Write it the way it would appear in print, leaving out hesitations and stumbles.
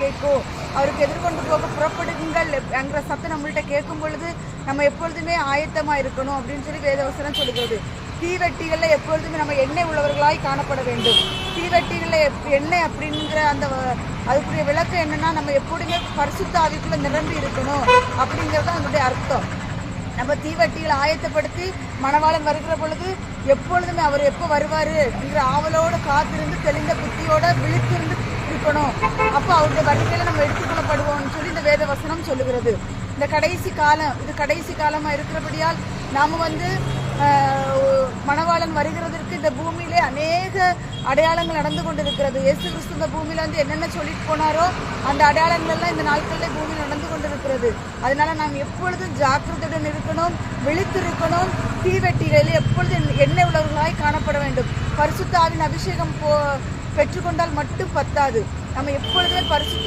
வரைக்கும் அவருக்கு எதிர்கொண்டு போக புறப்படுங்கள் என்கிற சத்தம் நம்மள்கிட்ட கேட்கும் பொழுது நம்ம எப்பொழுதுமே ஆயத்தமாக இருக்கணும் அப்படின்னு சொல்லி வேதவசனம் சொல்கிறது. தீவெட்டிகளில் எப்பொழுதுமே நம்ம எண்ணெய் உள்ளவர்களாய் காணப்பட வேண்டும். தீவெட்டிகளில் எண்ணெய் அப்படிங்கிற அந்த அதுக்குரிய விளக்கம் என்னன்னா, நம்ம எப்பொழுதுமே பரிசுத்த ஆவிக்குள்ள நிரம்பி இருக்கணும் அப்படிங்கிறது அதனுடைய அர்த்தம். நம்ம தீவட்டிகளை ஆயத்தப்படுத்தி மணவாளன் வருகிற பொழுது எப்பொழுதுமே அவர் எப்போ வருவார் என்கிற ஆவலோடு காத்திருந்து தெளிந்த புத்தியோட விழித்திருந்து இருக்கணும். அப்போ அவருடைய வருகையில் நம்ம எடுத்துக்கொள்ளப்படுவோம்னு சொல்லி இந்த வேத வசனம் சொல்லுகிறது. இந்த கடைசி காலம், இது கடைசி காலமாக இருக்கிறபடியால் நாம் மணவாளன் வருகிறதற்கு இந்த பூமியிலே அநேக அடையாளங்கள் நடந்து கொண்டிருக்கிறது. இயேசு கிறிஸ்து இந்த பூமியில என்னென்ன சொல்லிட்டு போனாரோ அந்த அடையாளங்கள் எல்லாம் இந்த நாட்களில் பூமியில் நடந்து கொண்டிருக்கிறது. அதனால நாம் எப்பொழுதும் ஜாக்கிரதையுடன் இருக்கணும், விழித்திருக்கணும். தீவெட்டிகளில் எப்பொழுதும் எண்ணெய் உள்ளவர்களாய் காணப்பட வேண்டும். பரிசுத்த ஆவியின் அபிஷேகம் பெற்றுக்கொண்டால் மட்டும் பத்தாது. நம்ம எப்பொழுதுமே பரிசுத்த